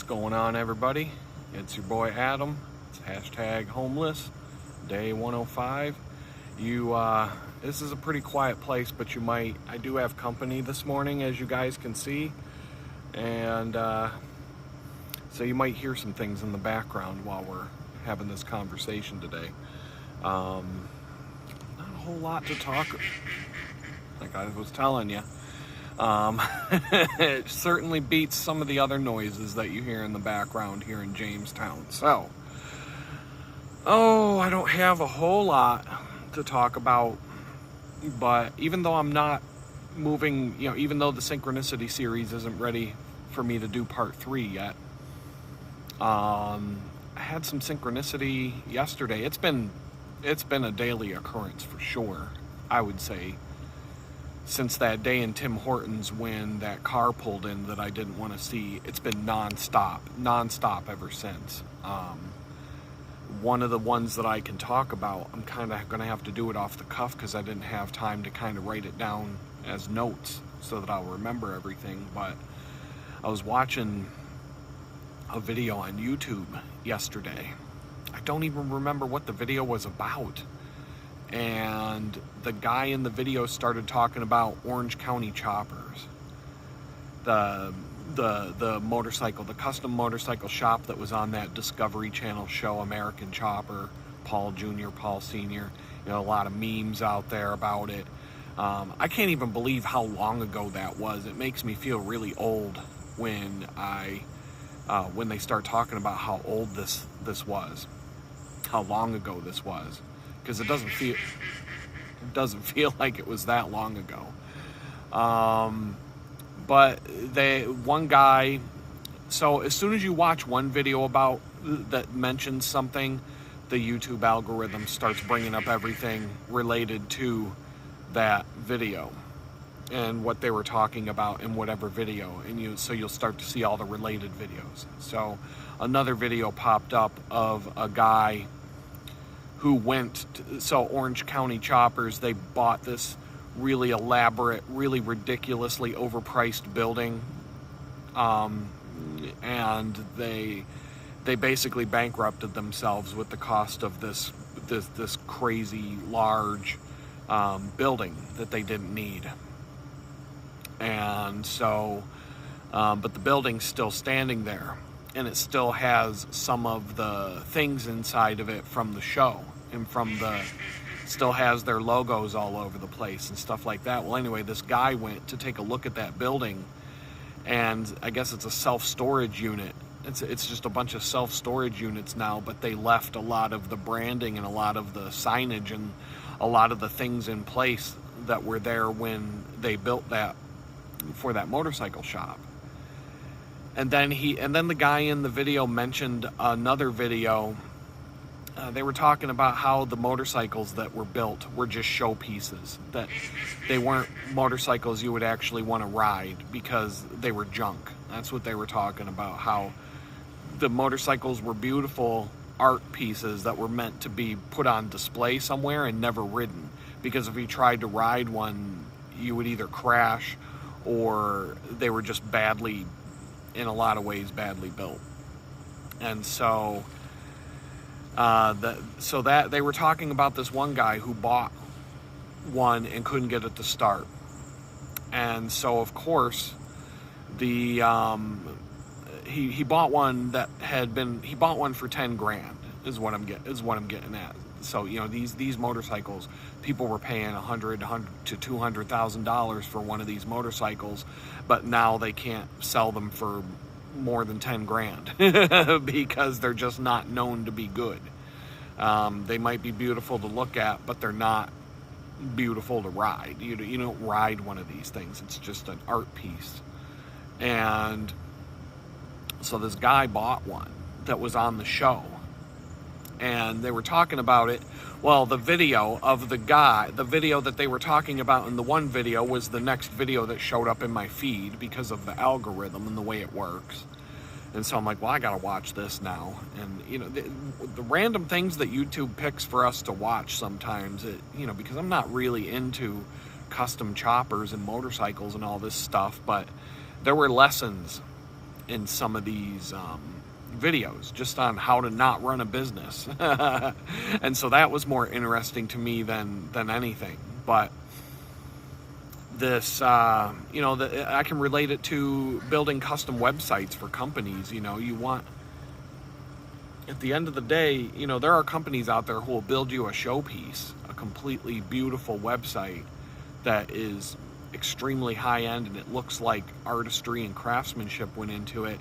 What's going on, everybody? It's your boy Adam. It's hashtag homeless, day 105. This is a pretty quiet place, but I do have company this morning, as you guys can see. And so you might hear some things in the background while we're having this conversation today. Not a whole lot to talk, like I was telling you. It certainly beats some of the other noises that you hear in the background here in Jamestown. So, I don't have a whole lot to talk about, but even though I'm not moving, even though the Synchronicity series isn't ready for me to do part 3 yet, I had some synchronicity yesterday. It's been a daily occurrence for sure, I would say. Since that day in Tim Hortons when that car pulled in that I didn't want to see, it's been non-stop ever since. One of the ones that I can talk about, I'm kind of going to have to do it off the cuff because I didn't have time to kind of write it down as notes so that I'll remember everything. But I was watching a video on YouTube yesterday. I don't even remember what the video was about. And the guy in the video started talking about Orange County choppers, the motorcycle, the custom motorcycle shop that was on that Discovery Channel show, American Chopper, Paul Jr., Paul Sr., a lot of memes out there about it. I can't even believe how long ago that was. It makes me feel really old when they start talking about how old this was, how long ago this was. Because it doesn't feel like it was that long ago. But one guy, so as soon as you watch one video about that mentions something, the YouTube algorithm starts bringing up everything related to that video and what they were talking about in whatever video, and so you'll start to see all the related videos. So another video popped up of a guy who so Orange County Choppers, they bought this really elaborate, really ridiculously overpriced building, and they basically bankrupted themselves with the cost of this crazy large building that they didn't need. And so, but the building's still standing there, and it still has some of the things inside of it from the show. And still has their logos all over the place and stuff like that. Well, anyway, this guy went to take a look at that building, and I guess it's a self-storage unit. It's just a bunch of self-storage units now, but they left a lot of the branding and a lot of the signage and a lot of the things in place that were there when they built that for that motorcycle shop. And then the guy in the video mentioned another video. They were talking about how the motorcycles that were built were just showpieces, that they weren't motorcycles you would actually want to ride because they were junk. That's what they were talking about, how the motorcycles were beautiful art pieces that were meant to be put on display somewhere and never ridden, because if you tried to ride one, you would either crash or they were just in a lot of ways badly built. And so that they were talking about this one guy who bought one and couldn't get it to start. And so of course he bought one that he bought one for 10 grand is what I'm getting at. So these motorcycles, people were paying $100 to $200,000 for one of these motorcycles, but now they can't sell them for more than 10 grand because they're just not known to be good. They might be beautiful to look at, but they're not beautiful to ride. You don't ride one of these things. It's just an art piece. And so this guy bought one that was on the show, and they were talking about it. Well, the video that they were talking about in the one video was the next video that showed up in my feed because of the algorithm and the way it works. And so I'm like, well, I gotta watch this now. And the random things that YouTube picks for us to watch sometimes, because I'm not really into custom choppers and motorcycles and all this stuff, but there were lessons in some of these videos, just on how to not run a business. And so that was more interesting to me than anything. But this, I can relate it to building custom websites for companies. You want, at the end of the day, there are companies out there who will build you a showpiece, a completely beautiful website that is extremely high-end, and it looks like artistry and craftsmanship went into it,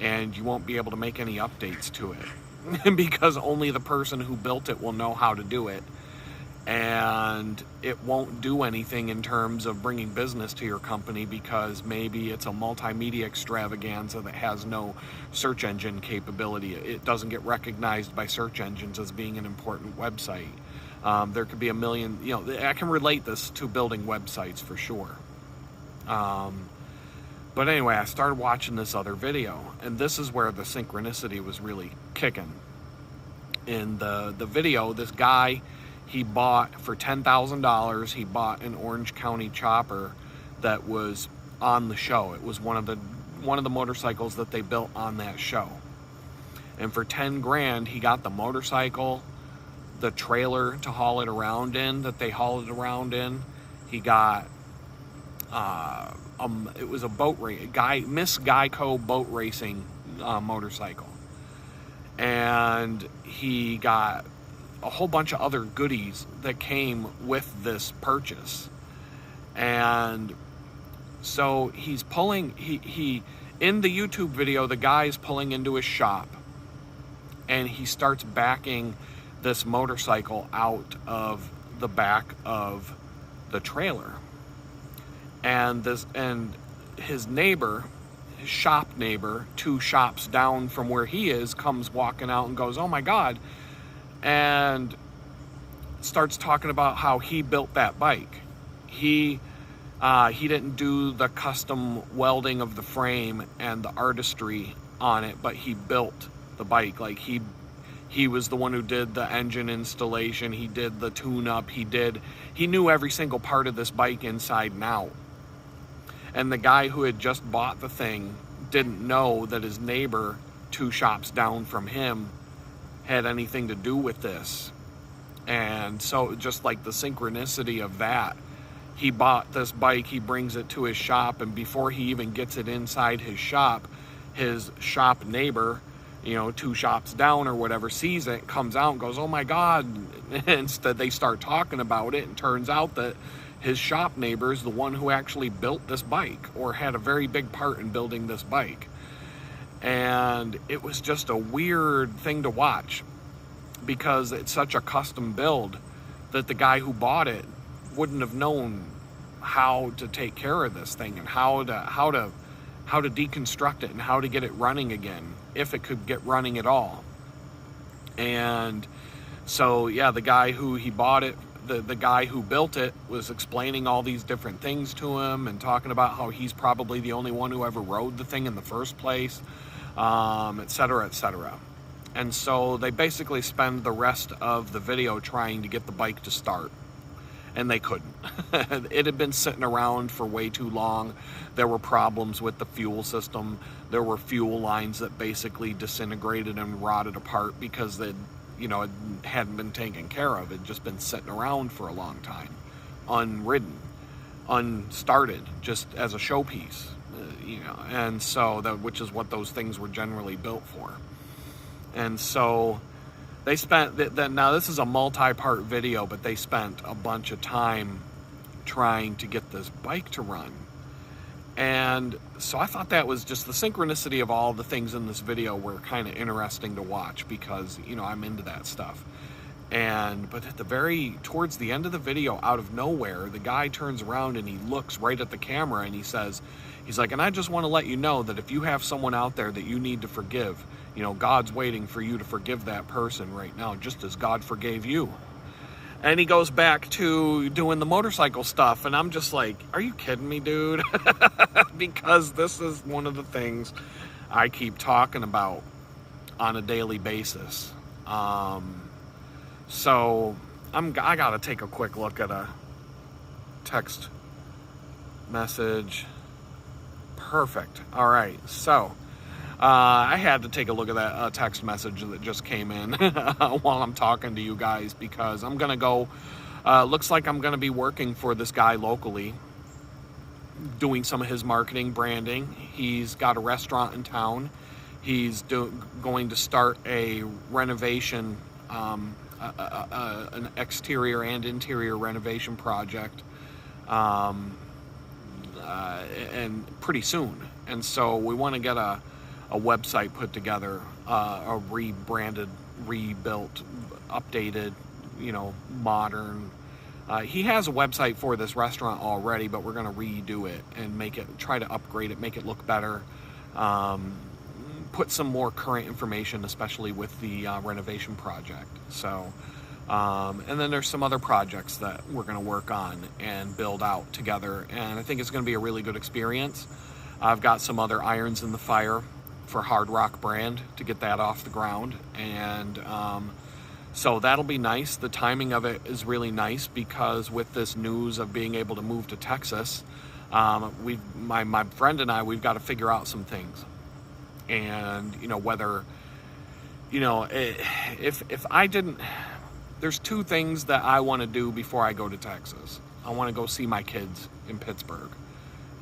and you won't be able to make any updates to it because only the person who built it will know how to do it, and it won't do anything in terms of bringing business to your company because maybe it's a multimedia extravaganza that has no search engine capability. It doesn't get recognized by search engines as being an important website. There could be a million, I can relate this to building websites for sure. But anyway, I started watching this other video, and this is where the synchronicity was really kicking. In the video, this guy, he bought, for $10,000, he bought an Orange County chopper that was on the show. It was one of the motorcycles that they built on that show. And for 10 grand, he got the motorcycle, the trailer to haul it around in, that they haul it around in. He got, it was a boat race, Miss Geico boat racing motorcycle. And he got a whole bunch of other goodies that came with this purchase. And so he's pulling, he in the YouTube video, the guy's pulling into his shop, and he starts backing this motorcycle out of the back of the trailer. And his neighbor, his shop neighbor, 2 shops down from where he is, comes walking out and goes, "Oh my God," and starts talking about how he built that bike. He didn't do the custom welding of the frame and the artistry on it, but he built the bike. Like he was the one who did the engine installation. He did the tune-up. He knew every single part of this bike inside and out. And the guy who had just bought the thing didn't know that his neighbor 2 shops down from him had anything to do with this. And so just like the synchronicity of that, he bought this bike, he brings it to his shop, and before he even gets it inside his shop neighbor, 2 shops down or whatever, sees it, comes out and goes, "Oh my God." And instead they start talking about it, and turns out that his shop neighbor is the one who actually built this bike, or had a very big part in building this bike. And it was just a weird thing to watch, because it's such a custom build that the guy who bought it wouldn't have known how to take care of this thing, and how to deconstruct it, and how to get it running again, if it could get running at all. And so yeah, the guy who he bought it, the guy who built it, was explaining all these different things to him, and talking about how he's probably the only one who ever rode the thing in the first place, et cetera, et cetera. And so they basically spend the rest of the video trying to get the bike to start, and they couldn't. It had been sitting around for way too long. There were problems with the fuel system. There were fuel lines that basically disintegrated and rotted apart because it hadn't been taken care of. It had just been sitting around for a long time, unridden, unstarted, just as a showpiece, and so which is what those things were generally built for. And so they spent, now this is a multi-part video, but they spent a bunch of time trying to get this bike to run. And so I thought that was just the synchronicity of all the things in this video were kind of interesting to watch, because, I'm into that stuff. But towards the end of the video, out of nowhere, the guy turns around and he looks right at the camera, and he's like, "And I just want to let you know that if you have someone out there that you need to forgive, God's waiting for you to forgive that person right now, just as God forgave you." And he goes back to doing the motorcycle stuff, and I'm just like, are you kidding me, dude? Because this is one of the things I keep talking about on a daily basis. So I gotta take a quick look at a text message. Perfect. All right, so I had to take a look at that text message that just came in while I'm talking to you guys, because I'm going to go, looks like I'm going to be working for this guy locally, doing some of his marketing, branding. He's got a restaurant in town. He's going to start a renovation, an exterior and interior renovation project, and pretty soon. And so we want to get a website put together, a rebranded, rebuilt, updated, modern. He has a website for this restaurant already, but we're going to redo it and try to upgrade it, make it look better, put some more current information, especially with the renovation project. So, and then there's some other projects that we're going to work on and build out together, and I think it's going to be a really good experience. I've got some other irons in the fire for Hard Rock brand to get that off the ground, and so that'll be nice. The timing of it is really nice, because with this news of being able to move to Texas, my friend and I, we've got to figure out some things. And whether if I didn't, there's two things that I want to do before I go to Texas. I want to go see my kids in Pittsburgh,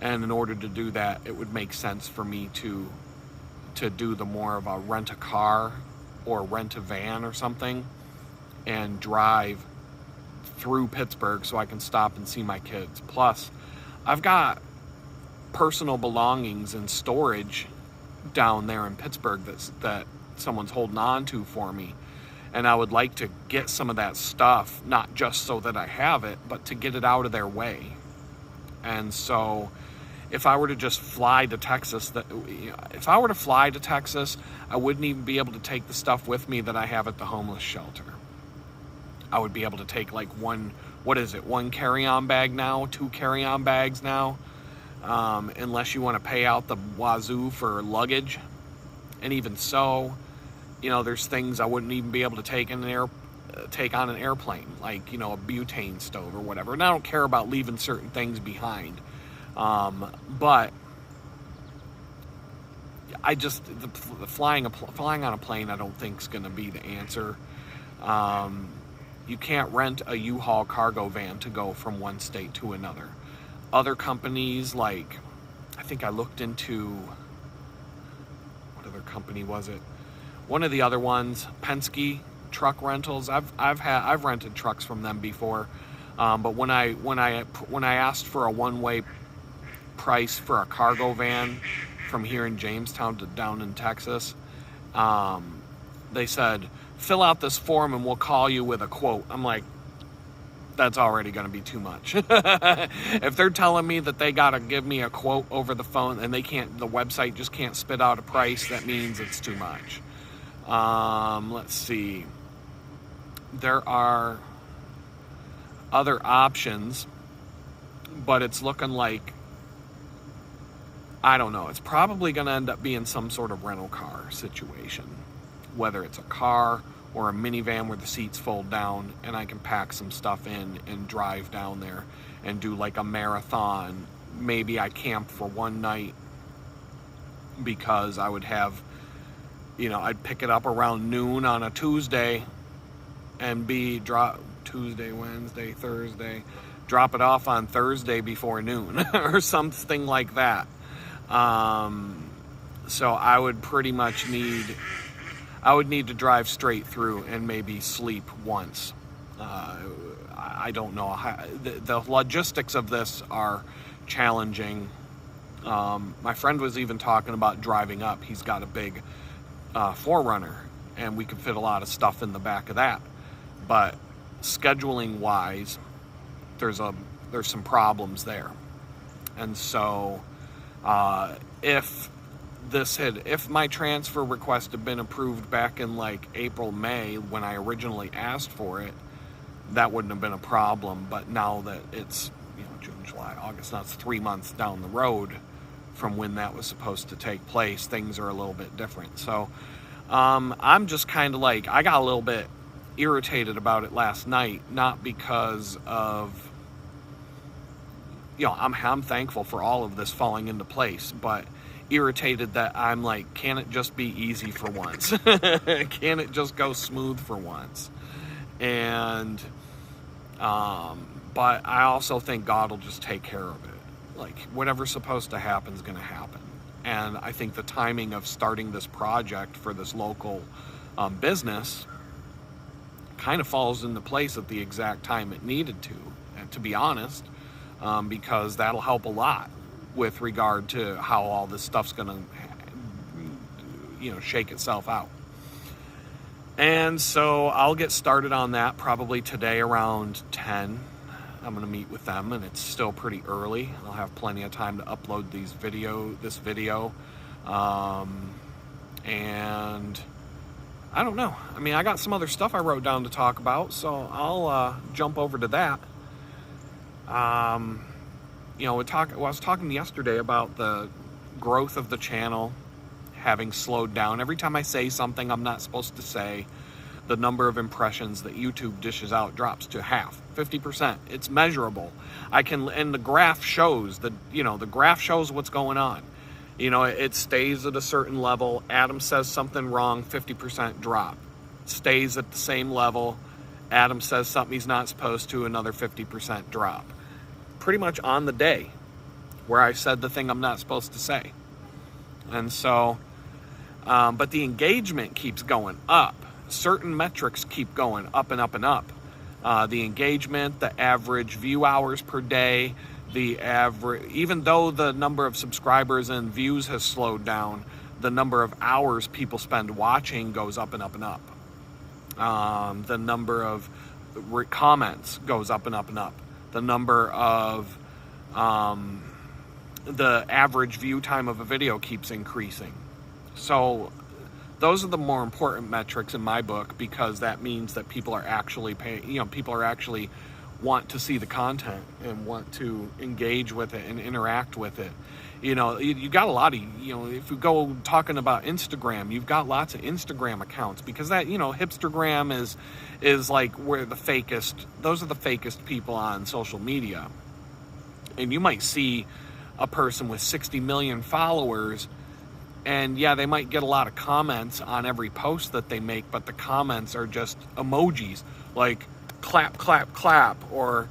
and in order to do that, it would make sense for me to do the more of a rent a car or rent a van or something and drive through Pittsburgh so I can stop and see my kids. Plus, I've got personal belongings in storage down there in Pittsburgh that someone's holding on to for me, and I would like to get some of that stuff, not just so that I have it, but to get it out of their way. And so if I were to just fly to Texas, I wouldn't even be able to take the stuff with me that I have at the homeless shelter. I would be able to take like one carry-on bag now, 2 carry-on bags now, unless you want to pay out the wazoo for luggage. And even so, there's things I wouldn't even be able to take on an airplane, like, a butane stove or whatever. And I don't care about leaving certain things behind. But I just, flying on a plane, I don't think is going to be the answer. You can't rent a U-Haul cargo van to go from one state to another. Other companies, like, I think I looked into, what other company was it? One of the other ones, Penske Truck Rentals. I've rented trucks from them before, but when I asked for a one-way price for a cargo van from here in Jamestown to down in Texas, they said, fill out this form and we'll call you with a quote. I'm like, that's already going to be too much. If they're telling me that they got to give me a quote over the phone and the website just can't spit out a price, that means it's too much. Let's see. There are other options, but it's looking like, I don't know, it's probably going to end up being some sort of rental car situation, whether it's a car or a minivan where the seats fold down and I can pack some stuff in and drive down there and do like a marathon. Maybe I camp for one night, because I would have, I'd pick it up around noon on a Tuesday and Tuesday, Wednesday, Thursday, drop it off on Thursday before noon or something like that. So I would pretty much need to drive straight through and maybe sleep once. I don't know. The logistics of this are challenging. My friend was even talking about driving up. He's got a big 4Runner, and we could fit a lot of stuff in the back of that. But scheduling wise, there's some problems there. And so if my transfer request had been approved back in like April, May, when I originally asked for it, that wouldn't have been a problem. But now that it's June, July, August, now it's 3 months down the road from when that was supposed to take place, things are a little bit different. So I'm just kind of like, I got a little bit irritated about it last night, not because of, I'm thankful for all of this falling into place, but irritated that I'm like, can it just be easy for once? Can it just go smooth for once? And but I also think God will just take care of it. Like, whatever's supposed to happen is going to happen. And I think the timing of starting this project for this local business kind of falls into place at the exact time it needed to be honest, because that'll help a lot with regard to how all this stuff's going to, shake itself out. And so I'll get started on that probably today around 10. I'm going to meet with them, and it's still pretty early. I'll have plenty of time to upload this video. And I don't know. I mean, I got some other stuff I wrote down to talk about, so I'll jump over to that. I was talking yesterday about the growth of the channel having slowed down. Every time I say something I'm not supposed to say, the number of impressions that YouTube dishes out drops to half, 50%. It's measurable. And the graph shows the graph shows what's going on. It stays at a certain level. Adam says something wrong, 50% drop. Stays at the same level. Adam says something he's not supposed to, another 50% drop. Pretty much on the day where I said the thing I'm not supposed to say. And so, but the engagement keeps going up. Certain metrics keep going up and up and up. The engagement, the average view hours per day, the average, even though the number of subscribers and views has slowed down, the number of hours people spend watching goes up and up and up. The number of comments goes up and up and up. The number of, the average view time of a video keeps increasing. So those are the more important metrics in my book, because that means that people are actually paying, people are actually want to see the content and want to engage with it and interact with it. You got a lot of, if you go talking about Instagram, you've got lots of Instagram accounts, because that, hipstergram is like where those are the fakest people on social media. And you might see a person with 60 million followers, and yeah, they might get a lot of comments on every post that they make, but the comments are just emojis, like clap, clap, clap, or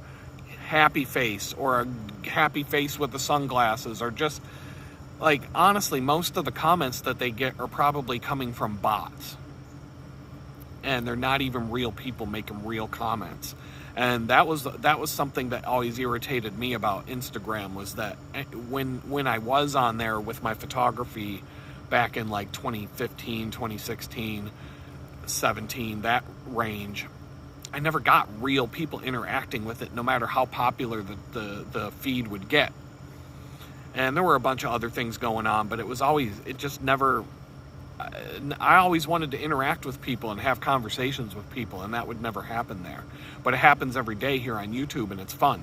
happy face, or a happy face with the sunglasses, or just like, honestly, most of the comments that they get are probably coming from bots, and they're not even real people making real comments. And that was something that always irritated me about Instagram, was that when I was on there with my photography back in like 2015, 2016, 17, that range, I never got real people interacting with it, no matter how popular the feed would get. And there were a bunch of other things going on, but I always wanted to interact with people and have conversations with people, and that would never happen there. But it happens every day here on YouTube, and it's fun.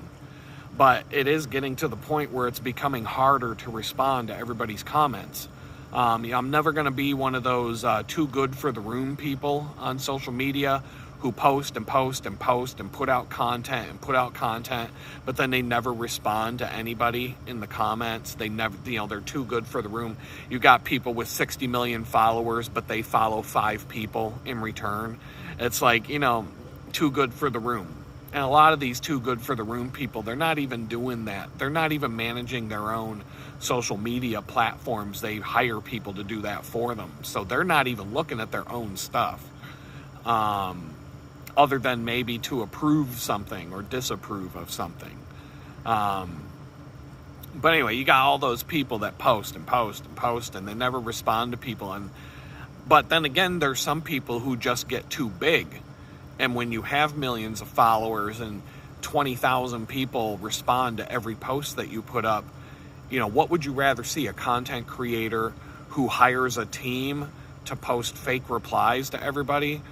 But it is getting to the point where it's becoming harder to respond to everybody's comments. I'm never going to be one of those too good for the room people on social media who post and post and post and put out content, but then they never respond to anybody in the comments. They never, they're too good for the room. You got people with 60 million followers, but they follow 5 people in return. It's like, too good for the room. And a lot of these too good for the room people, they're not even doing that. They're not even managing their own social media platforms. They hire people to do that for them. So they're not even looking at their own stuff. Other than maybe to approve something or disapprove of something. But anyway, you got all those people that post and post and post, and they never respond to people. But then again, there's some people who just get too big. And when you have millions of followers and 20,000 people respond to every post that you put up, what would you rather see? A content creator who hires a team to post fake replies to everybody?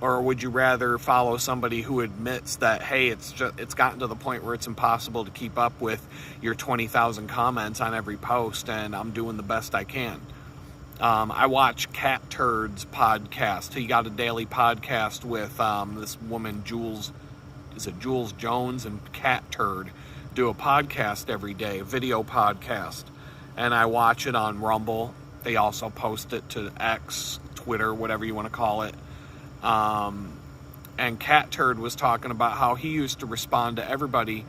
Or would you rather follow somebody who admits that, hey, it's gotten to the point where it's impossible to keep up with your 20,000 comments on every post, and I'm doing the best I can? I watch Cat Turd's podcast. He got a daily podcast with this woman, Jules Jones, and Cat Turd do a podcast every day, a video podcast. and I watch it on Rumble. They also post it to X, Twitter, whatever you want to call it. And Cat Turd was talking about how he used to respond to everybody,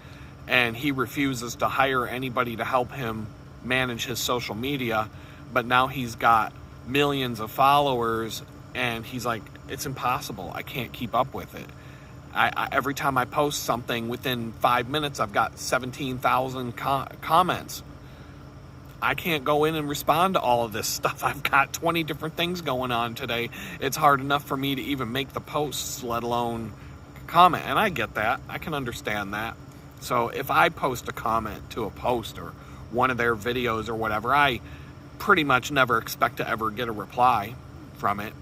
and he refuses to hire anybody to help him manage his social media, but now he's got millions of followers, and he's like, it's impossible. I can't keep up with it. Every time I post something, within 5 minutes, I've got 17,000 comments. I can't go in and respond to all of this stuff. I've got 20 different things going on today. It's hard enough for me to even make the posts, let alone comment. And I get that. I can understand that. So if I post a comment to a post or one of their videos or whatever, I pretty much never expect to ever get a reply from it.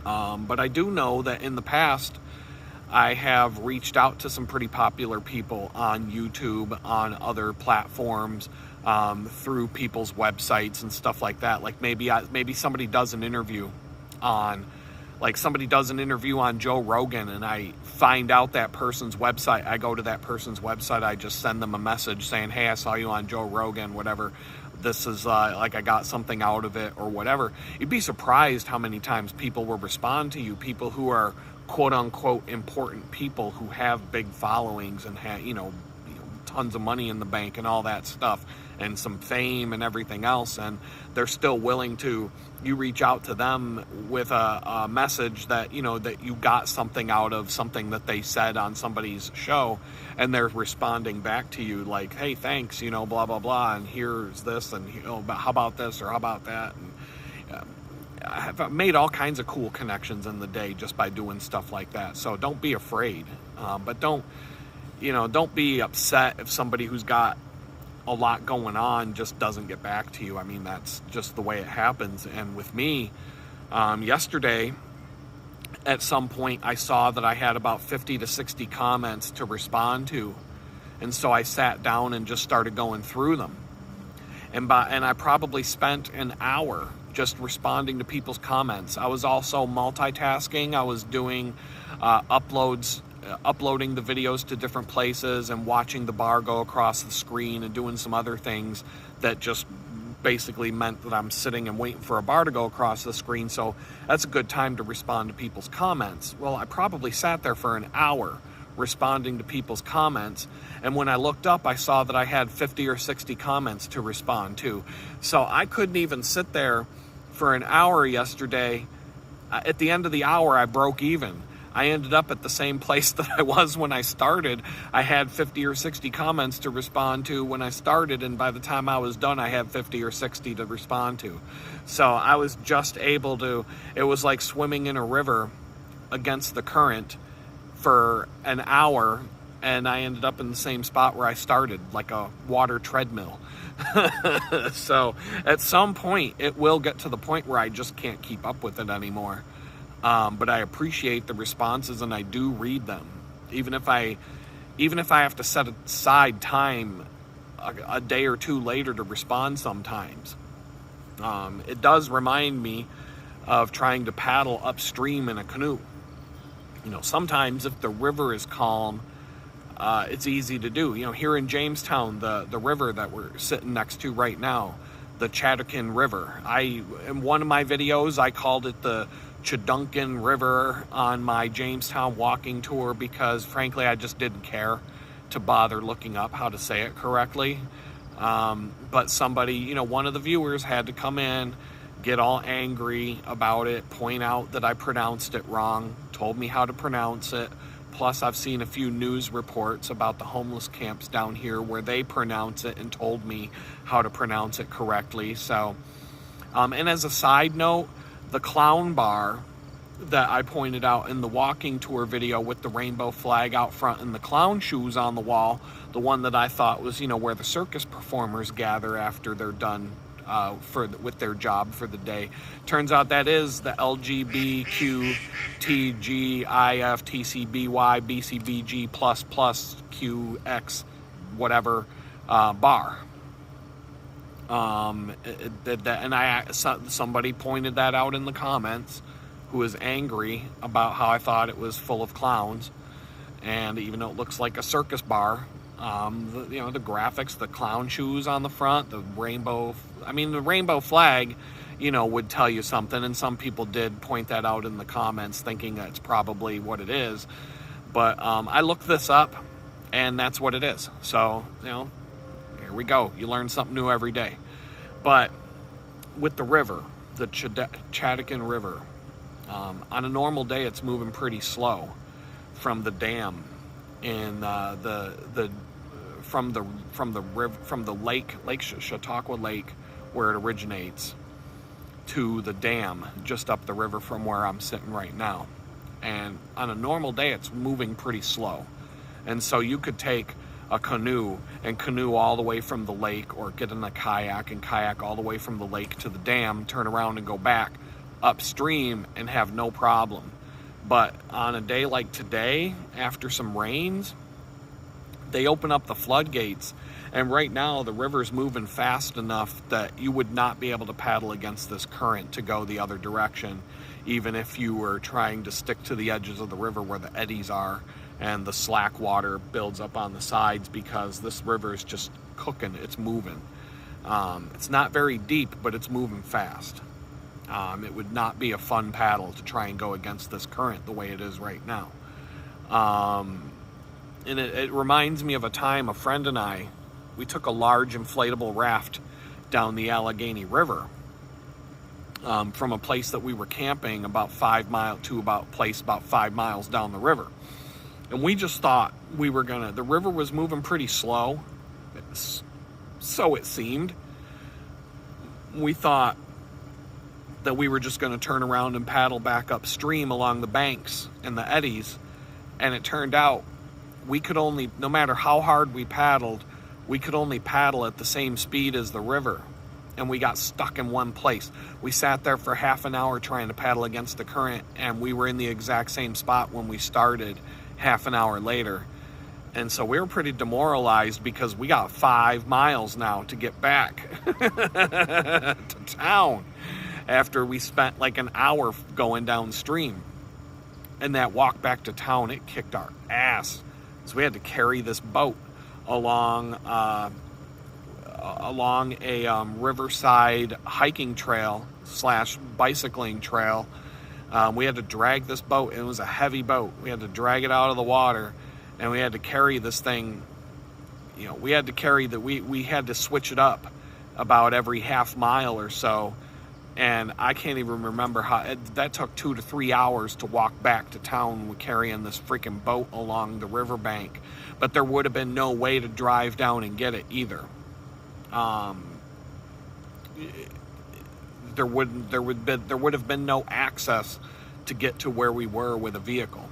But I do know that in the past, I have reached out to some pretty popular people on YouTube, on other platforms, through people's websites and stuff like that. Like maybe somebody does an interview on, like somebody does an interview on Joe Rogan, and I find out that person's website. I go to that person's website. I just send them a message saying, hey, I saw you on Joe Rogan, whatever. This is like I got something out of it or whatever. You'd be surprised how many times people will respond to you, people who are quote unquote important people who have big followings and have, tons of money in the bank and all that stuff and some fame and everything else, and they're still willing to, you reach out to them with a message that, that you got something out of something that they said on somebody's show, and they're responding back to you like, hey, thanks, blah, blah, blah, and here's this, and how about this or how about that, and I've made all kinds of cool connections in the day just by doing stuff like that. So don't be afraid, but don't be upset if somebody who's got a lot going on just doesn't get back to you. I mean, that's just the way it happens. And with me, yesterday, at some point, I saw that I had about 50 to 60 comments to respond to. And so I sat down and just started going through them. And I probably spent an hour just responding to people's comments. I was also multitasking. I was doing uploading the videos to different places and watching the bar go across the screen and doing some other things that just basically meant that I'm sitting and waiting for a bar to go across the screen. So that's a good time to respond to people's comments. Well, I probably sat there for an hour responding to people's comments, and when I looked up, I saw that I had 50 or 60 comments to respond to. So I couldn't even sit there for an hour yesterday. At the end of the hour, I broke even. I ended up at the same place that I was when I started. I had 50 or 60 comments to respond to when I started, and by the time I was done, I had 50 or 60 to respond to. So I was just able to, it was like swimming in a river against the current for an hour, and I ended up in the same spot where I started, like a water treadmill. So at some point, it will get to the point where I just can't keep up with it anymore. But I appreciate the responses, and I do read them, even if I have to set aside time a day or two later to respond sometimes. It does remind me of trying to paddle upstream in a canoe. Sometimes if the river is calm, it's easy to do. Here in Jamestown, the river that we're sitting next to right now, the Chattahoochee River. In one of my videos, I called it the Chaduncan River on my Jamestown walking tour because, frankly, I just didn't care to bother looking up how to say it correctly. But somebody, one of the viewers had to come in, get all angry about it, point out that I pronounced it wrong, told me how to pronounce it. Plus, I've seen a few news reports about the homeless camps down here where they pronounce it and told me how to pronounce it correctly. So, and as a side note, the clown bar that I pointed out in the walking tour video with the rainbow flag out front and the clown shoes on the wall, the one that I thought was, where the circus performers gather after they're done with their job for the day. Turns out that is the LGBTQTGIFTCBY BCBG++QX whatever bar. Somebody pointed that out in the comments, who was angry about how I thought it was full of clowns, and even though it looks like a circus bar, The graphics, the clown shoes on the front, the rainbow. I mean, the rainbow flag, would tell you something, and some people did point that out in the comments, thinking that's probably what it is. But I looked this up, and that's what it is. So, here we go. You learn something new every day. But with the river, the Chattahoochee River, on a normal day, it's moving pretty slow from the dam in from the Lake Chautauqua Lake, where it originates, to the dam just up the river from where I'm sitting right now. And on a normal day, it's moving pretty slow. And so you could take a canoe and canoe all the way from the lake, or get in a kayak and kayak all the way from the lake to the dam, turn around and go back upstream and have no problem. But on a day like today, after some rains, they open up the floodgates, and right now the river's moving fast enough that you would not be able to paddle against this current to go the other direction, even if you were trying to stick to the edges of the river where the eddies are and the slack water builds up on the sides, because this river is just cooking. It's moving. It's not very deep, but it's moving fast. It would not be a fun paddle to try and go against this current the way it is right now. And it reminds me of a time a friend and I, we took a large inflatable raft down the Allegheny River, from a place that we were camping about 5 miles to about 5 miles down the river. And we just thought the river was moving pretty slow, so it seemed. We thought that we were just going to turn around and paddle back upstream along the banks and the eddies. And it turned out we could only, no matter how hard we paddled, we could only paddle at the same speed as the river. And we got stuck in one place. We sat there for half an hour trying to paddle against the current, and we were in the exact same spot when we started half an hour later. And so we were pretty demoralized, because we got 5 miles now to get back to town after we spent like an hour going downstream. And that walk back to town, it kicked our ass. So we had to carry this boat along a riverside hiking trail / bicycling trail. We had to drag this boat. It was a heavy boat. We had to drag it out of the water, and we had to carry this thing. We had to switch it up about every half mile or so. And I can't even remember that took 2 to 3 hours to walk back to town with carrying this freaking boat along the riverbank. But there would have been no way to drive down and get it either. There would have been no access to get to where we were with a vehicle.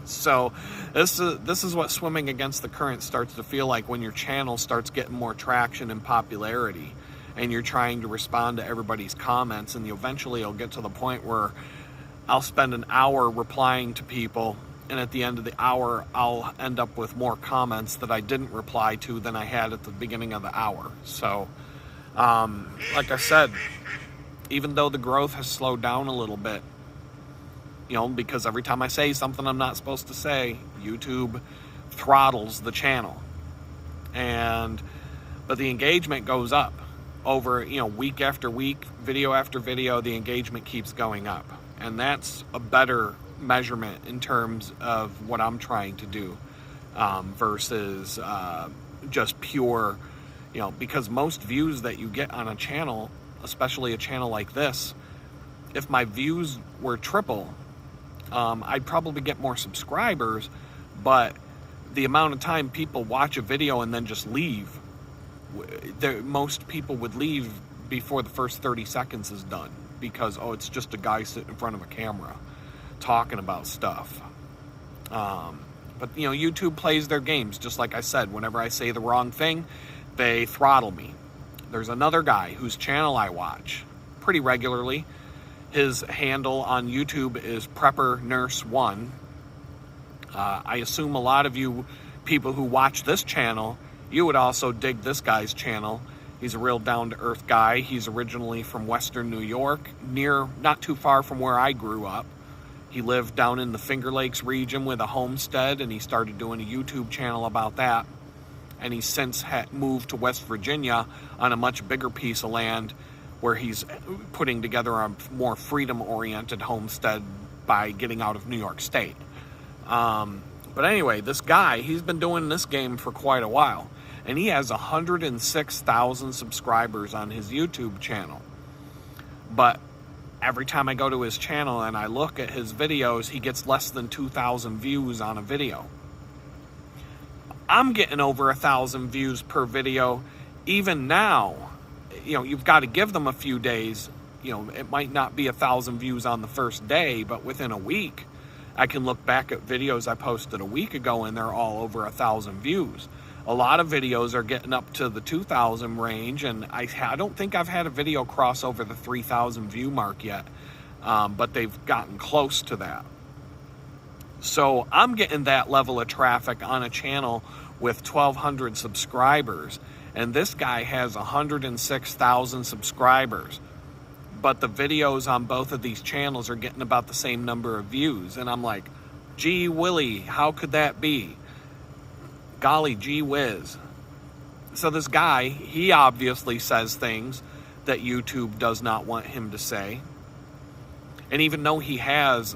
So this is what swimming against the current starts to feel like when your channel starts getting more traction and popularity, and you're trying to respond to everybody's comments, and eventually you'll get to the point where I'll spend an hour replying to people, and at the end of the hour I'll end up with more comments that I didn't reply to than I had at the beginning of the hour. So like I said, even though the growth has slowed down a little bit, because every time I say something I'm not supposed to say, YouTube throttles the channel, but the engagement goes up. Over, week after week, video after video, the engagement keeps going up. And that's a better measurement in terms of what I'm trying to do, versus just pure, because most views that you get on a channel, especially a channel like this, if my views were triple, I'd probably get more subscribers, but the amount of time people watch a video and then just leave, most people would leave before the first 30 seconds is done, because it's just a guy sitting in front of a camera talking about stuff. But YouTube plays their games. Just like I said, whenever I say the wrong thing, they throttle me. There's another guy whose channel I watch pretty regularly. His handle on YouTube is Prepper Nurse 1. I assume a lot of you people who watch this channel, you would also dig this guy's channel. He's a real down-to-earth guy. He's originally from Western New York, not too far from where I grew up. He lived down in the Finger Lakes region with a homestead, and he started doing a YouTube channel about that. and he's since moved to West Virginia on a much bigger piece of land where he's putting together a more freedom-oriented homestead by getting out of New York State. But anyway, this guy, he's been doing this game for quite a while, and he has 106,000 subscribers on his YouTube channel. But every time I go to his channel and I look at his videos, he gets less than 2,000 views on a video. I'm getting over 1,000 views per video even now. You know, you've got to give them a few days. You know, it might not be 1,000 views on the first day, but within a week, I can look back at videos I posted a week ago and they're all over 1,000 views. A lot of videos are getting up to the 2,000 range, and I don't think I've had a video cross over the 3,000 view mark yet, but they've gotten close to that. So I'm getting that level of traffic on a channel with 1,200 subscribers, and this guy has 106,000 subscribers. But the videos on both of these channels are getting about the same number of views. And I'm like, gee Willie, how could that be? Golly gee whiz. So this guy, he obviously says things that YouTube does not want him to say. And even though he has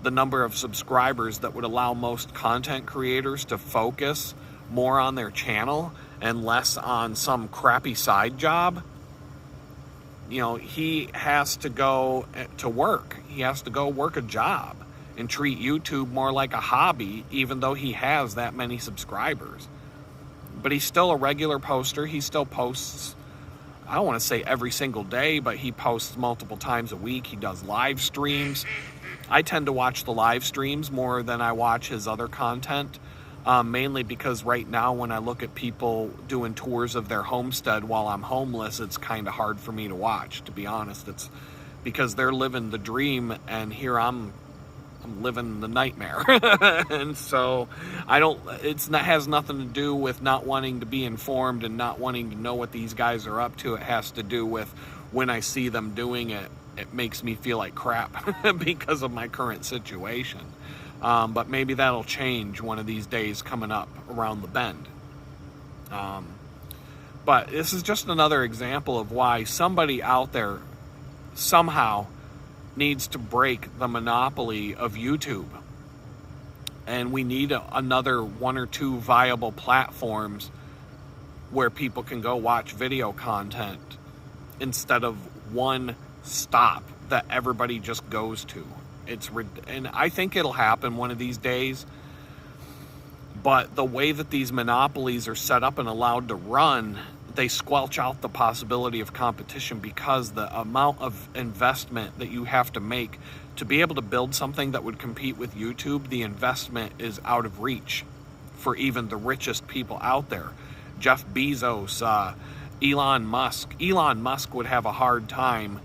the number of subscribers that would allow most content creators to focus more on their channel and less on some crappy side job, you know, he has to go to work. He has to go work a job and treat YouTube more like a hobby, even though he has that many subscribers. But he's still a regular poster. He still posts, I don't want to say every single day, but he posts multiple times a week. He does live streams. I tend to watch the live streams more than I watch his other content. Mainly because right now when I look at people doing tours of their homestead while I'm homeless, it's kind of hard for me to watch, to be honest. It's because they're living the dream and here I'm living the nightmare. And so has nothing to do with not wanting to be informed and not wanting to know what these guys are up to. It has to do with when I see them doing it, it makes me feel like crap because of my current situation. But maybe that'll change one of these days coming up around the bend. But this is just another example of why somebody out there somehow needs to break the monopoly of YouTube. And we need another one or two viable platforms where people can go watch video content instead of one stop that everybody just goes to. And I think it'll happen one of these days, but the way that these monopolies are set up and allowed to run, they squelch out the possibility of competition because the amount of investment that you have to make to be able to build something that would compete with YouTube, the investment is out of reach for even the richest people out there. Jeff Bezos, Elon Musk. Elon Musk would have a hard time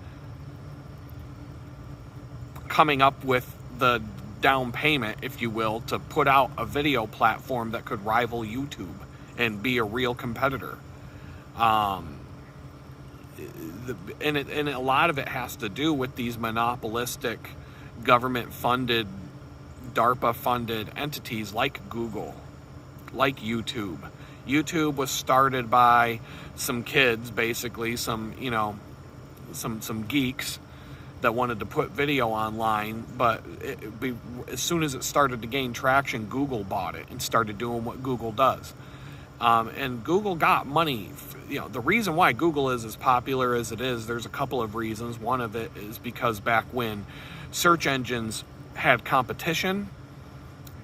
coming up with the down payment, if you will, to put out a video platform that could rival YouTube and be a real competitor. And a lot of it has to do with these monopolistic, government-funded, DARPA-funded entities like Google, like YouTube. YouTube was started by some kids, basically, some geeks that wanted to put video online, but as soon as it started to gain traction, Google bought it and started doing what Google does. And Google got money. The reason why Google is as popular as it is, there's a couple of reasons. One of it is because back when search engines had competition,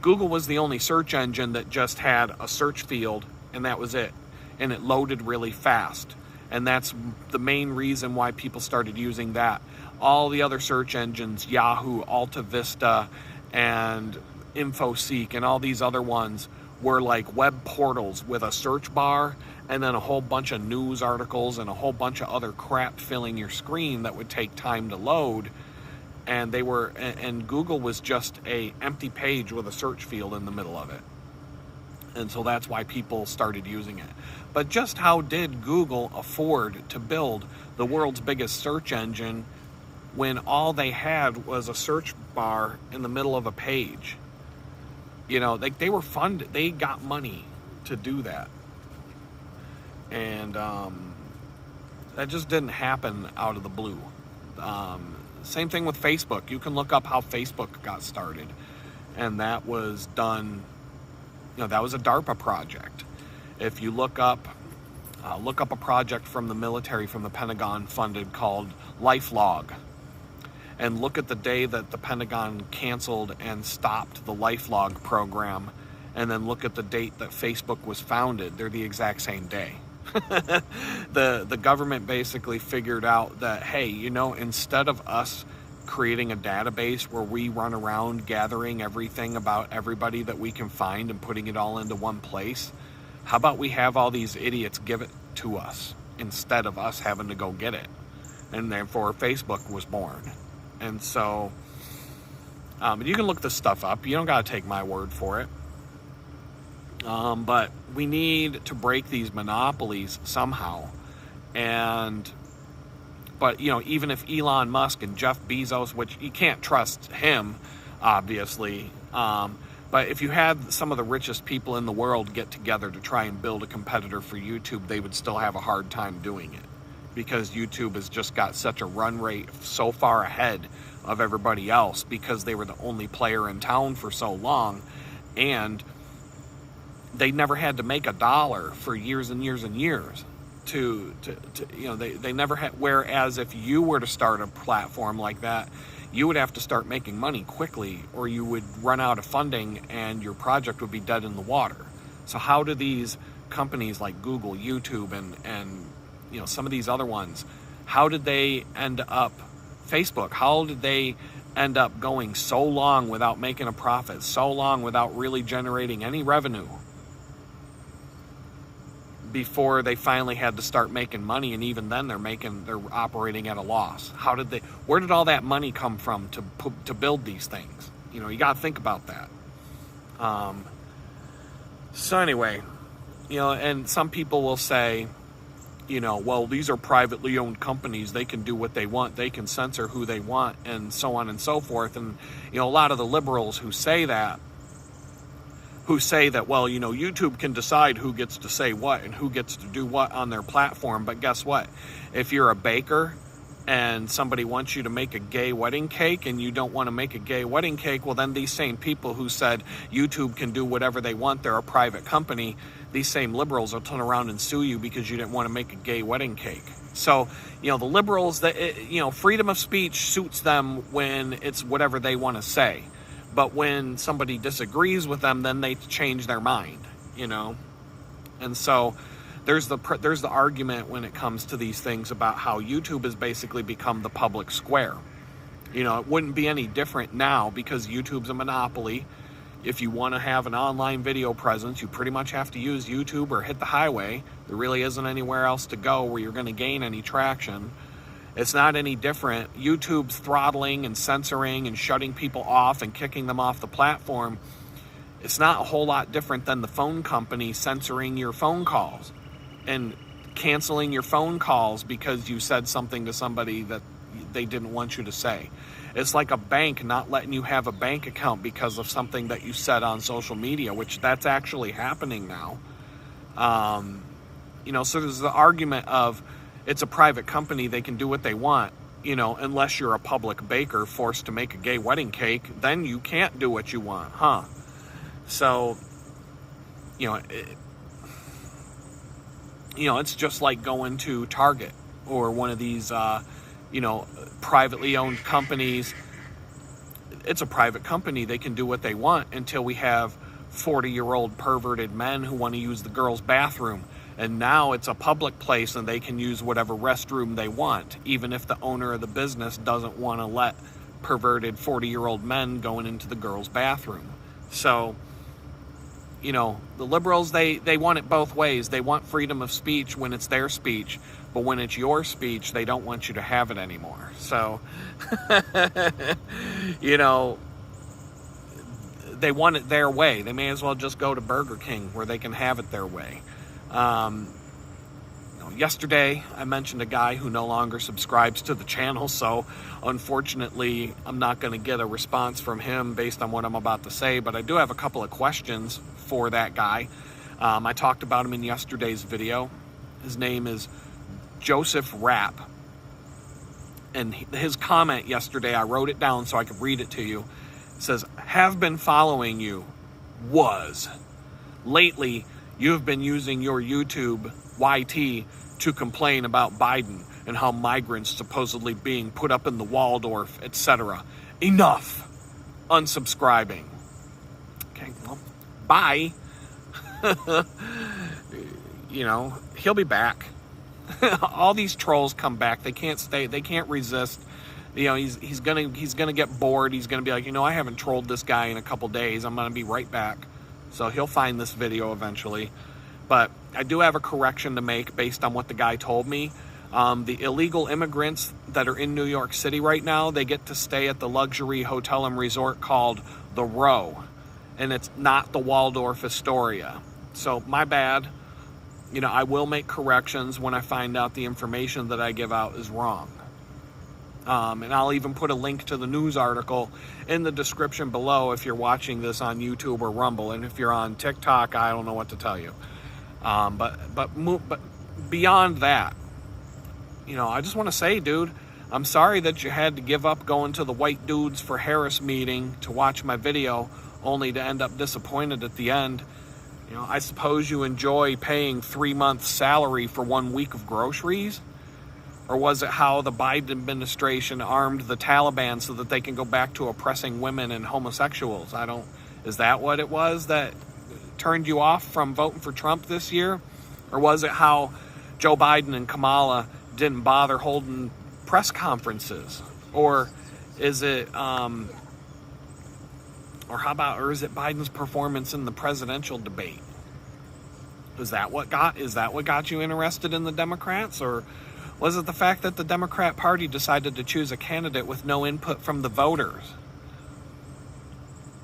Google was the only search engine that just had a search field, and that was it. And it loaded really fast. And that's the main reason why people started using that. All the other search engines, Yahoo, Alta Vista, and InfoSeek, and all these other ones were like web portals with a search bar and then a whole bunch of news articles and a whole bunch of other crap filling your screen that would take time to load. And Google was just a empty page with a search field in the middle of it. And so that's why people started using it. But just how did Google afford to build the world's biggest search engine when all they had was a search bar in the middle of a page? They were funded, they got money to do that. And that just didn't happen out of the blue. Same thing with Facebook. You can look up how Facebook got started. And that was done, that was a DARPA project. If you look up a project from the military, from the Pentagon funded, called LifeLog, and look at the day that the Pentagon canceled and stopped the LifeLog program, and then look at the date that Facebook was founded. They're the exact same day. The government basically figured out that, hey, instead of us creating a database where we run around gathering everything about everybody that we can find and putting it all into one place, how about we have all these idiots give it to us instead of us having to go get it? And therefore Facebook was born. And so you can look this stuff up. You don't got to take my word for it. But we need to break these monopolies somehow. But even if Elon Musk and Jeff Bezos, which you can't trust him, obviously, but if you had some of the richest people in the world get together to try and build a competitor for YouTube, they would still have a hard time doing it, because YouTube has just got such a run rate so far ahead of everybody else, because they were the only player in town for so long, and they never had to make a dollar for years and years and years. They never had. Whereas if you were to start a platform like that, you would have to start making money quickly, or you would run out of funding and your project would be dead in the water. So how do these companies like Google, YouTube, and some of these other ones, how did they end up, Facebook, how did they end up going so long without making a profit, so long without really generating any revenue, before they finally had to start making money? And even then they're operating at a loss. Where did all that money come from to build these things? You got to think about that. So anyway, and some people will say, well, these are privately owned companies. They can do what they want. They can censor who they want, and so on and so forth. And, a lot of the liberals who say that, well, YouTube can decide who gets to say what and who gets to do what on their platform. But guess what? If you're a baker and somebody wants you to make a gay wedding cake and you don't want to make a gay wedding cake, well, then these same people who said YouTube can do whatever they want, they're a private company, these same liberals will turn around and sue you because you didn't want to make a gay wedding cake. So, the liberals, freedom of speech suits them when it's whatever they want to say. But when somebody disagrees with them, then they change their mind, And so there's the argument when it comes to these things about how YouTube has basically become the public square. It wouldn't be any different now, because YouTube's a monopoly. If you want to have an online video presence, you pretty much have to use YouTube or hit the highway. There really isn't anywhere else to go where you're going to gain any traction. It's not any different. YouTube's throttling and censoring and shutting people off and kicking them off the platform. It's not a whole lot different than the phone company censoring your phone calls and canceling your phone calls because you said something to somebody that they didn't want you to say. It's like a bank not letting you have a bank account because of something that you said on social media, which that's actually happening now. So there's the argument of, it's a private company, they can do what they want, unless you're a public baker forced to make a gay wedding cake, then you can't do what you want, huh? So, it's just like going to Target or one of these, privately owned companies. It's a private company, they can do what they want until we have 40-year-old perverted men who want to use the girls' bathroom. And now it's a public place and they can use whatever restroom they want, even if the owner of the business doesn't want to let perverted 40-year-old men going into the girls' bathroom. So, the liberals, they want it both ways. They want freedom of speech when it's their speech, but when it's your speech, they don't want you to have it anymore. So, they want it their way. They may as well just go to Burger King where they can have it their way. Yesterday, I mentioned a guy who no longer subscribes to the channel, so unfortunately, I'm not going to get a response from him based on what I'm about to say, but I do have a couple of questions for that guy. I talked about him in yesterday's video. His name is Joseph Rapp. And his comment yesterday, I wrote it down so I could read it to you. It says, have been following you. Was. Lately, you have been using your YouTube YT to complain about Biden and how migrants supposedly being put up in the Waldorf, etc. Enough. Unsubscribing. Okay, well, bye. You know, he'll be back. All these trolls come back. They can't stay. They can't resist. You know, he's gonna get bored. He's gonna be like, you know, I haven't trolled this guy in a couple days. I'm gonna be right back. So he'll find this video eventually. But I do have a correction to make based on what the guy told me. The illegal immigrants that are in New York City right now, they get to stay at the luxury hotel and resort called The Row. And it's not the Waldorf Astoria. So my bad. You know, I will make corrections when I find out the information that I give out is wrong. And I'll even put a link to the news article in the description below if you're watching this on YouTube or Rumble. And if you're on TikTok, I don't know what to tell you. But beyond that, you know, I just want to say, dude, I'm sorry that you had to give up going to the White Dudes for Harris meeting to watch my video, only to end up disappointed at the end. You know, I suppose you enjoy paying 3 months' salary for 1 week of groceries? Or was it how the Biden administration armed the Taliban so that they can go back to oppressing women and homosexuals? Is that what it was that turned you off from voting for Trump this year? Or was it how Joe Biden and Kamala didn't bother holding press conferences? Or is it, or is it Biden's performance in the presidential debate? Is that what got you interested in the Democrats? Or was it the fact that the Democrat Party decided to choose a candidate with no input from the voters?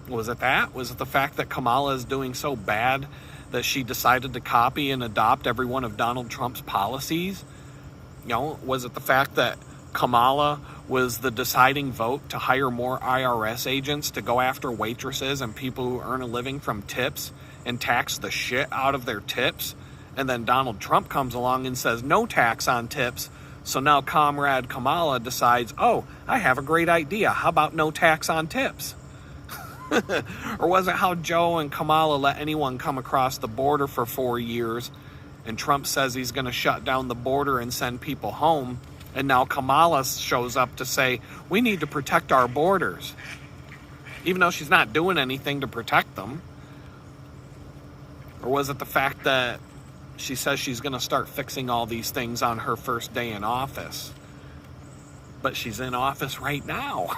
Was it that? Was it the fact that Kamala is doing so bad that she decided to copy and adopt every one of Donald Trump's policies? You know, was it the fact that Kamala was the deciding vote to hire more IRS agents to go after waitresses and people who earn a living from tips and tax the shit out of their tips? And then Donald Trump comes along and says no tax on tips. So now Comrade Kamala decides, oh, I have a great idea. How about no tax on tips? Or was it how Joe and Kamala let anyone come across the border for 4 years, and Trump says he's going to shut down the border and send people home, and now Kamala shows up to say, we need to protect our borders, even though she's not doing anything to protect them? Or was it the fact that she says she's going to start fixing all these things on her first day in office? But she's in office right now.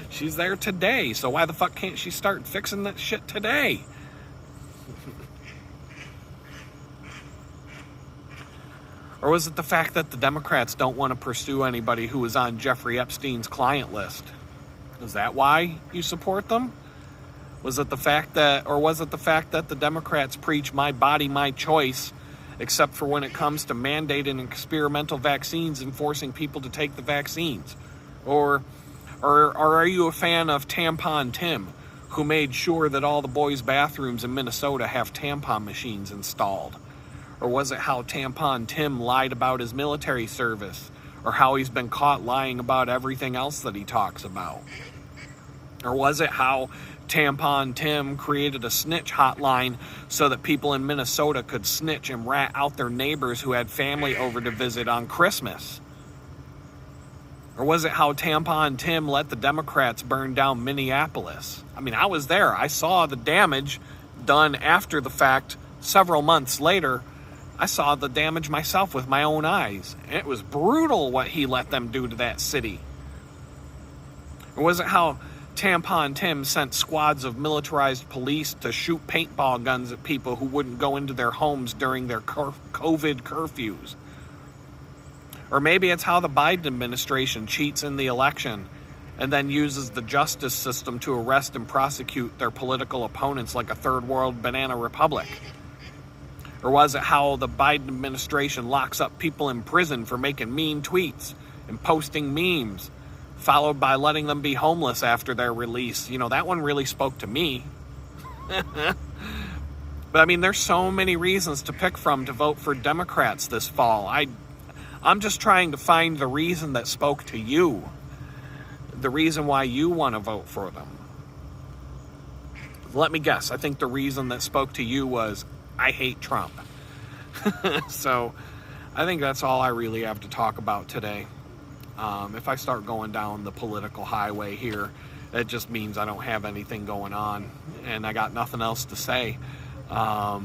She's there today. So why the fuck can't she start fixing that shit today? Or was it the fact that the Democrats don't want to pursue anybody who was on Jeffrey Epstein's client list? Is that why you support them? Was it the fact that the Democrats preach my body, my choice, except for when it comes to mandating experimental vaccines and forcing people to take the vaccines? Or are you a fan of Tampon Tim, who made sure that all the boys' bathrooms in Minnesota have tampon machines installed? Or was it how Tampon Tim lied about his military service? Or how he's been caught lying about everything else that he talks about? Or was it how Tampon Tim created a snitch hotline so that people in Minnesota could snitch and rat out their neighbors who had family over to visit on Christmas? Or was it how Tampon Tim let the Democrats burn down Minneapolis? I mean, I was there. I saw the damage done after the fact. Several months later, I saw the damage myself with my own eyes. It was brutal what he let them do to that city. Or was it how Tampon Tim sent squads of militarized police to shoot paintball guns at people who wouldn't go into their homes during their COVID curfews? Or maybe it's how the Biden administration cheats in the election and then uses the justice system to arrest and prosecute their political opponents like a third world banana republic? Or was it how the Biden administration locks up people in prison for making mean tweets and posting memes, followed by letting them be homeless after their release? You know, that one really spoke to me. But I mean, there's so many reasons to pick from to vote for Democrats this fall. I'm just trying to find the reason that spoke to you, the reason why you want to vote for them. Let me guess. I think the reason that spoke to you was, I hate Trump. So I think that's all I really have to talk about today. If I start going down the political highway here, it just means I don't have anything going on and I got nothing else to say. I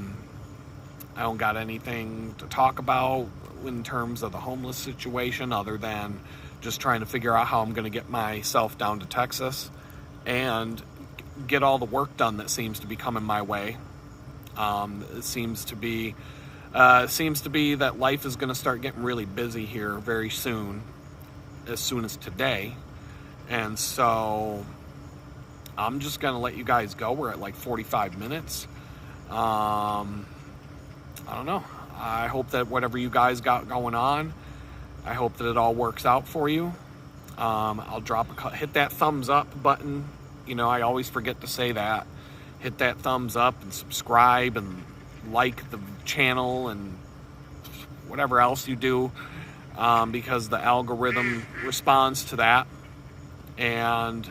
don't got anything to talk about in terms of the homeless situation other than just trying to figure out how I'm going to get myself down to Texas and get all the work done that seems to be coming my way. It seems to be that life is going to start getting really busy here very soon, as soon as today. And so I'm just going to let you guys go. We're at like 45 minutes. I don't know. I hope that whatever you guys got going on, I hope that it all works out for you. I'll hit that thumbs up button. You know, I always forget to say that. Hit that thumbs up and subscribe and like the channel and whatever else you do, because the algorithm responds to that, and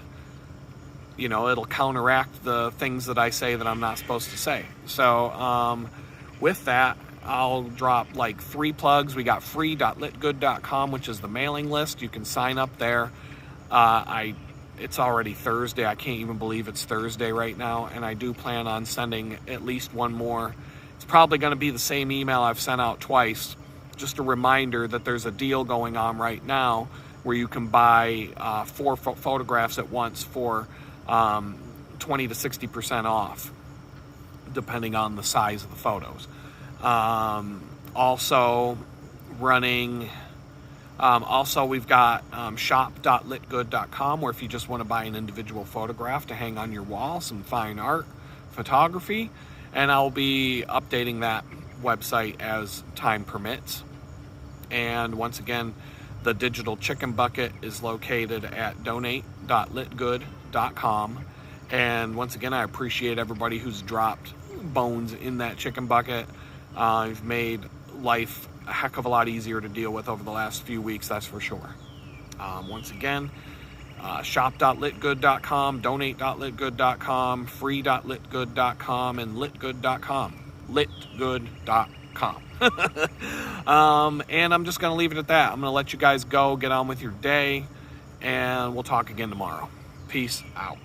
you know, it'll counteract the things that I say that I'm not supposed to say. So with that, I'll drop like 3 plugs. We got free.litgood.com, which is the mailing list. You can sign up there. It's already Thursday. I can't even believe it's Thursday right now, and I do plan on sending at least one more. It's probably going to be the same email I've sent out twice. Just a reminder that there's a deal going on right now where you can buy 4 photographs at once for 20 to 60% off, depending on the size of the photos. Also we've got shop.litgood.com, where if you just want to buy an individual photograph to hang on your wall, some fine art, photography, and I'll be updating that website as time permits. And once again, the digital chicken bucket is located at donate.litgood.com. And once again, I appreciate everybody who's dropped bones in that chicken bucket. You've made life a heck of a lot easier to deal with over the last few weeks, that's for sure. Once again, shop.litgood.com, donate.litgood.com, free.litgood.com, and litgood.com. Litgood.com. And I'm just going to leave it at that. I'm going to let you guys go, get on with your day, and we'll talk again tomorrow. Peace out.